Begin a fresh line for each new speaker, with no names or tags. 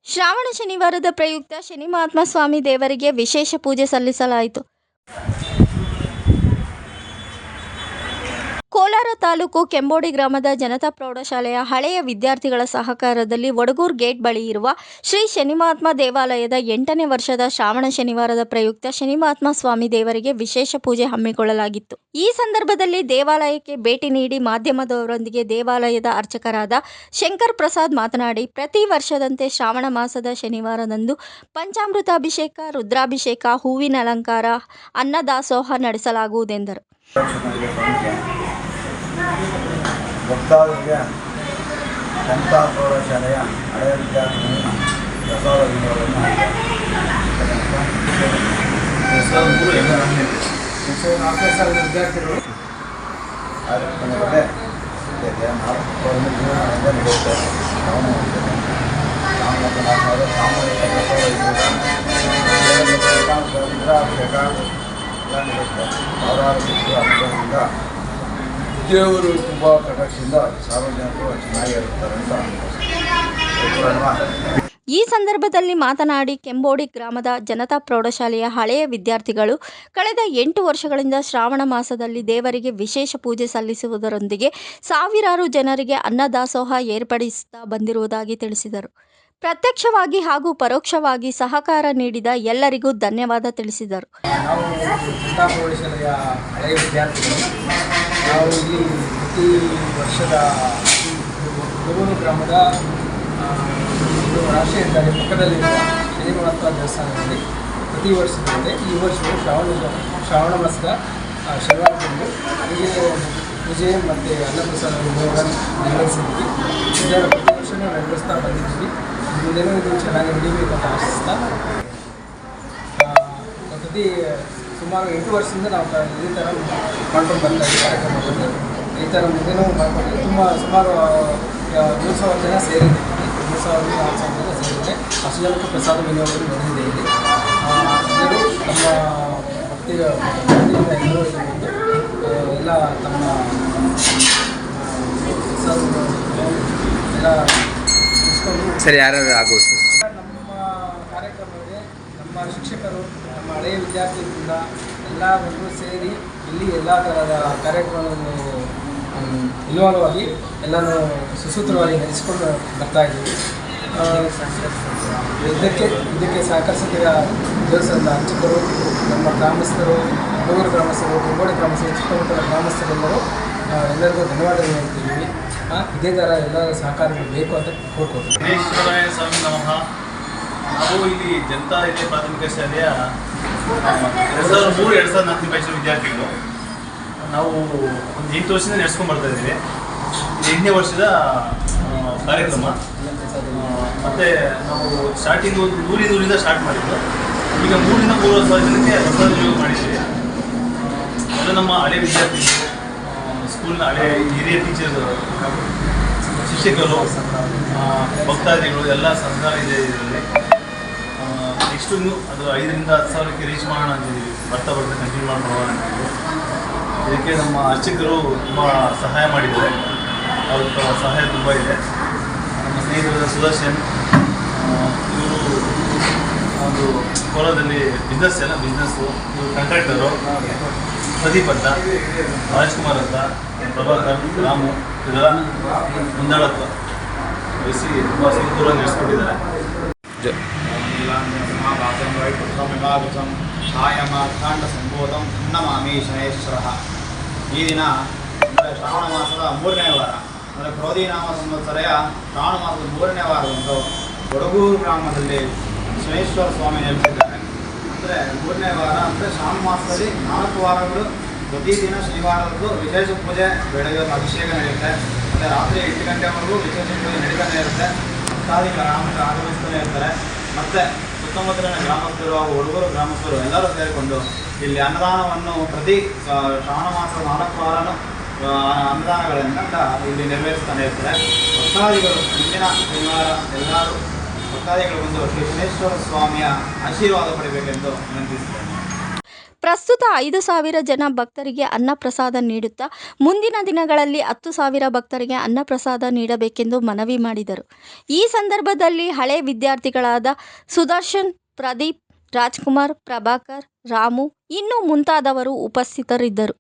ಶ್ರಾವಣ ಶನಿವಾರದ ಪ್ರಯುಕ್ತ ಶನಿ ಮಹಾತ್ಮ ಸ್ವಾಮಿ ದೇವರಿಗೆ ವಿಶೇಷ ಪೂಜೆ ಸಲ್ಲಿಸಲಾಯಿತು. ಕೋಲಾರ ತಾಲೂಕು ಕೆಂಬೋಡಿ ಗ್ರಾಮದ ಜನತಾ ಪ್ರೌಢಶಾಲೆಯ ಹಳೆಯ ವಿದ್ಯಾರ್ಥಿಗಳ ಸಹಕಾರದಲ್ಲಿ ವಡಗೂರು ಗೇಟ್ ಬಳಿ ಇರುವ ಶ್ರೀ ಶನಿ ಮಹಾತ್ಮ ದೇವಾಲಯದ 8ನೇ ವರ್ಷದ ಶ್ರಾವಣ ಶನಿವಾರದ ಪ್ರಯುಕ್ತ ಶನಿ ಮಹಾತ್ಮ ಸ್ವಾಮಿ ದೇವರಿಗೆ ವಿಶೇಷ ಪೂಜೆ ಹಮ್ಮಿಕೊಳ್ಳಲಾಗಿತ್ತು. ಈ ಸಂದರ್ಭದಲ್ಲಿ ದೇವಾಲಯಕ್ಕೆ ಭೇಟಿ ನೀಡಿ ಮಾಧ್ಯಮದವರೊಂದಿಗೆ ದೇವಾಲಯದ ಅರ್ಚಕರಾದ ಶಂಕರ್ ಪ್ರಸಾದ್ ಮಾತನಾಡಿ, ಪ್ರತಿ ವರ್ಷದಂತೆ ಶ್ರಾವಣ ಮಾಸದ ಶನಿವಾರದಂದು ಪಂಚಾಮೃತಾಭಿಷೇಕ, ರುದ್ರಾಭಿಷೇಕ, ಹೂವಿನ ಅಲಂಕಾರ, ಅನ್ನದಾಸೋಹ ನಡೆಸಲಾಗುವುದೆಂದರು.
ಭಕ್ತಾದಿಗಳಿಗೆ ಜನತಾ ಪ್ರೌಢಶಾಲೆಯ ಹಳೆಯ ವಿದ್ಯಾರ್ಥಿಗಳು ಪ್ರಸಾದ ವಿದ್ಯಾರ್ಥಿಗಳು ಕಾರ್ಯಕ್ರಮದಲ್ಲೇ ದೇವರು ತುಂಬ ಕಟಾಕ್ಷದಿಂದ ಸಾರ್ವಜನಿಕರು ಚೆನ್ನಾಗಿರುತ್ತಾರೆ ಅಂತ.
ಈ ಸಂದರ್ಭದಲ್ಲಿ ಮಾತನಾಡಿ, ಕೆಂಬೋಡಿ ಗ್ರಾಮದ ಜನತಾ ಪ್ರೌಢಶಾಲೆಯ ಹಳೆಯ ವಿದ್ಯಾರ್ಥಿಗಳು ಕಳೆದ 8 ವರ್ಷಗಳಿಂದ ಶ್ರಾವಣ ಮಾಸದಲ್ಲಿ ದೇವರಿಗೆ ವಿಶೇಷ ಪೂಜೆ ಸಲ್ಲಿಸುವುದರೊಂದಿಗೆ ಸಾವಿರಾರು ಜನರಿಗೆ ಅನ್ನದಾಸೋಹ ಏರ್ಪಡಿಸುತ್ತಾ ಬಂದಿರುವುದಾಗಿ ತಿಳಿಸಿದರು. ಪ್ರತ್ಯಕ್ಷವಾಗಿ ಹಾಗೂ ಪರೋಕ್ಷವಾಗಿ ಸಹಕಾರ ನೀಡಿದ ಎಲ್ಲರಿಗೂ ಧನ್ಯವಾದ ತಿಳಿಸಿದರು.
ನಾವು ಜನತಾ ಪ್ರೌಢಶಾಲೆಯ ಹಳೆಯ ವಿದ್ಯಾರ್ಥಿಗಳು ನಾವು ಇಲ್ಲಿ ಪ್ರತಿ ವರ್ಷದ ವಡಗೂರು ಗ್ರಾಮದ ರಾಷ್ಟ್ರೀಯ ಹೆದ್ದಾರಿ ಪಕ್ಕದಲ್ಲಿರುವ ಶನಿ ಮಹಾತ್ಮ ದೇವಸ್ಥಾನದಲ್ಲಿ ಪ್ರತಿ ವರ್ಷದಂತೆ ಈ ವರ್ಷವೂ ಶ್ರಾವಣ ಮಾಸದ ಶನಿವಾರದಂದು ಪೂಜೆ ಮತ್ತು ಅನ್ನಪ್ರಸಾದ ನೆರವೇರಿಸಿದ್ವಿ. ಇದನ್ನು ಪ್ರತಿ ವರ್ಷವೂ ನೆರವೇರಿಸ್ತಾ ಬಂದಿದ್ವಿ. ಮುಂದೆನೂ ಇದು ಚೆನ್ನಾಗಿ ನಡೀಬೇಕು ಅಂತ ಆಶಿಸ್ತಾ ಪ್ರತಿ ಸುಮಾರು 8 ವರ್ಷದಿಂದ ನಾವು ಇದೇ ಥರ ಮಾಡ್ಕೊಂಡು ಬರ್ತಾ ಇದ್ದೀವಿ. ಕಾರ್ಯಕ್ರಮದಲ್ಲಿ ಈ ಥರ ಮುಂದೆನೂ ಮಾಡ್ಕೊಂಡು ಸುಮಾರು 3,000 ಜನ ಸೇರಿದ್ದೀವಿ. 3,000-4,000 ಜನ ಸೇರಿದೆ. ಅಷ್ಟು ಜನಕ್ಕೂ ಪ್ರಸಾದ ವಿನಿಯೋಗ ನಡೆದಿದೆ ಇಲ್ಲಿ. ಎಲ್ಲರೂ ತಮ್ಮ ಭಕ್ತಿಯಿಂದ ಎಲ್ಲರೂ ಎಲ್ಲ ತಮ್ಮ ಎಲ್ಲ
ಸರಿ ಯಾರ್ಯಾರು ಆಗೋದು
ನಮ್ಮ ಕಾರ್ಯಕ್ರಮಕ್ಕೆ ನಮ್ಮ ಶಿಕ್ಷಕರು, ನಮ್ಮ ಹಳೆಯ ವಿದ್ಯಾರ್ಥಿಗಳಿಂದ ಎಲ್ಲ ಮಕ್ಕಳು ಸೇರಿ ಇಲ್ಲಿ ಎಲ್ಲ ಥರದ ಕಾರ್ಯಕ್ರಮಗಳನ್ನು ಇನ್ವಾಲ್ವ್ ಆಗಿ ಎಲ್ಲನೂ ಸುಸೂತ್ರವಾಗಿ ನಡೆಸಿಕೊಂಡು ಬರ್ತಾ ಇದ್ದೀವಿ. ಇದಕ್ಕೆ ಸಹಕರಿಸಿದ ದೇವಸ್ಥಾನದ ಅರ್ಚಕರು, ನಮ್ಮ ಗ್ರಾಮಸ್ಥರು, ವಡಗೂರು ಗ್ರಾಮಸ್ಥರು, ಕೆಂಬೋಡಿ ಗ್ರಾಮಸ್ಥರು, ಸುತ್ತಮುತ್ತಲ ಗ್ರಾಮಸ್ಥರೆಲ್ಲರೂ ಎಲ್ಲರಿಗೂ ಧನ್ಯವಾದಗಳು ಹೇಳ್ತಿದ್ದೀವಿ. ಇದೇ ಥರ ಎಲ್ಲರ ಸಹಕಾರಗಳು ಬೇಕು ಅಂತ ಕೋರ್ಕೊಳ್ತೀವಿ.
ಗಣೇಶ್ವರಾಯ ಸ್ವಾಮಿ ನಮಃ. ನಾವು ಇಲ್ಲಿ ಜನತಾ ಹಿರಿಯ ಪ್ರಾಥಮಿಕ ಶಾಲೆಯ 2003-2004 ಬ್ಯಾಚಿನ ವಿದ್ಯಾರ್ಥಿಗಳು. ನಾವು ಒಂದು 8 ವರ್ಷದಿಂದ ನಡೆಸ್ಕೊಂಡು ಬರ್ತಾ ಇದ್ದೀವಿ. ಇದು 8ನೇ ವರ್ಷದ ಕಾರ್ಯಕ್ರಮ. ಮತ್ತು ನಾವು ಸ್ಟಾರ್ಟಿಂಗ್ ಒಂದು 100 ಸ್ಟಾರ್ಟ್ ಮಾಡಿದ್ದು. ಈಗ 3,000-3,500 ಜನಕ್ಕೆ ಪ್ರಸಾದ ವಿನಿಯೋಗ ಮಾಡಿದ್ದೀವಿ. ಎಲ್ಲ ನಮ್ಮ ಹಳೆಯ ವಿದ್ಯಾರ್ಥಿಗಳು, ಸ್ಕೂಲ್ನ ಹಳೆಯ ಹಿರಿಯ ಟೀಚರ್ಗಳು, ಶಿಕ್ಷಕರು, ಭಕ್ತಾದಿಗಳು ಎಲ್ಲ ಸಹಕಾರ ಇದೆ ಇದರಲ್ಲಿ. ನೆಕ್ಸ್ಟು ಇನ್ನೂ ಅದು 5,000-10,000ಕ್ಕೆ ರೀಚ್ ಮಾಡೋಣ ಅಂತಿದ್ದೀವಿ. ಬರ್ತಾ ಕಂಟಿನ್ಯೂ ಮಾಡೋಣ ಅಂತಿದ್ದೀವಿ. ಇದಕ್ಕೆ ನಮ್ಮ ಅರ್ಚಕರು ತುಂಬ ಸಹಾಯ ಮಾಡಿದ್ದಾರೆ. ಅವ್ರ ಸಹಾಯ ತುಂಬ ಇದೆ. ನಮ್ಮ ಸ್ನೇಹಿತರಾದ ಸುದರ್ಶನ್, ಇವರು ಒಂದು ಕೋಲಾರದಲ್ಲಿ ಬಿಸ್ನೆಸ್ಸು, ಇವರು ಕಾಂಟ್ರಾಕ್ಟರು, ಪ್ರದೀಪ್ ಅಂತ, ರಾಜ್ಕುಮಾರ್ ಅಂತ, ಪ್ರಭಾಕರ್, ರಾಮು, ಇದೆಲ್ಲ ಮುಂದಾಳತ್ವ ವಹಿಸಿ ತುಂಬ ಸುದೂರ ನಡೆಸ್ಕೊಟ್ಟಿದ್ದಾರೆ.
ಛಾಯಮಾರ್ಕಾಂಡ ಸಂಬೋಧಂ ನಮಾಮಿ ಶನೇಶ್ವರ. ಈ ದಿನ ಅಂದರೆ ಶ್ರಾವಣ ಮಾಸದ 3ನೇ ವಾರ, ಅಂದರೆ ಕ್ರೋಧಿನಾಮ ಸಂವತ್ಸರೆಯ ಶ್ರಾವಣ ಮಾಸದ 3ನೇ ವಾರದಂದು ವಡಗೂರು ಗ್ರಾಮದಲ್ಲಿ ಶನೇಶ್ವರ ಸ್ವಾಮಿ ನೆಲೆಸಿದ್ದಾರೆ. ಅಂದರೆ 3ನೇ ವಾರ ಅಂದರೆ ಶ್ರಾವಣ ಮಾಸದಲ್ಲಿ 4 ವಾರಗಳು ಪ್ರತಿದಿನ ಶನಿವಾರದ್ದು ವಿಶೇಷ ಪೂಜೆ, ಬೆಳಗ್ಗೆ ಅಭಿಷೇಕ ನಡೆಯುತ್ತೆ. ಮತ್ತು ರಾತ್ರಿ 8 ಗಂಟೆವರೆಗೂ ವಿಶೇಷ ಪೂಜೆ ನಡೀತಾನೆ ಇರುತ್ತೆ. ಭಕ್ತಾದಿಗಳು ಆಗಮಿಸ್ತಾನೆ ಇರ್ತಾರೆ. ಮತ್ತು ಸುತ್ತಮುತ್ತಲಿನ ಗ್ರಾಮಸ್ಥರು ಹಾಗೂ ವಡಗೂರು ಗ್ರಾಮಸ್ಥರು ಎಲ್ಲರೂ ಸೇರಿಕೊಂಡು ಇಲ್ಲಿ ಅನ್ನದಾನವನ್ನು ಪ್ರತಿ ಶ್ರಾವಣ ಮಾಸದ 4 ವಾರನೂ ಅನ್ನದಾನಗಳಿಂದ ಇಲ್ಲಿ ನೆರವೇರಿಸ್ತಾನೆ ಇರ್ತಾರೆ. ಭಕ್ತಾದಿಗಳು ಮುಂದಿನ ಶನಿವಾರ ಎಲ್ಲರೂ ಭಕ್ತಾದಿಗಳು ಬಂದು ಶ್ರೀ ಶನೇಶ್ವರ ಸ್ವಾಮಿಯ ಆಶೀರ್ವಾದ ಪಡೆಯಬೇಕೆಂದು ವಿನಂತಿಸುತ್ತೇನೆ.
ಪ್ರಸ್ತುತ 5,000 ಜನ ಭಕ್ತರಿಗೆ ಅನ್ನಪ್ರಸಾದ ನೀಡುತ್ತಾ ಮುಂದಿನ ದಿನಗಳಲ್ಲಿ 10,000 ಭಕ್ತರಿಗೆ ಅನ್ನಪ್ರಸಾದ ನೀಡಬೇಕೆಂದು ಮನವಿ ಮಾಡಿದರು. ಈ ಸಂದರ್ಭದಲ್ಲಿ ಹಳೆ ವಿದ್ಯಾರ್ಥಿಗಳಾದ ಸುದರ್ಶನ್, ಪ್ರದೀಪ್, ರಾಜ್ಕುಮಾರ್, ಪ್ರಭಾಕರ್, ರಾಮು ಇನ್ನೂ ಮುಂತಾದವರು ಉಪಸ್ಥಿತರಿದ್ದರು.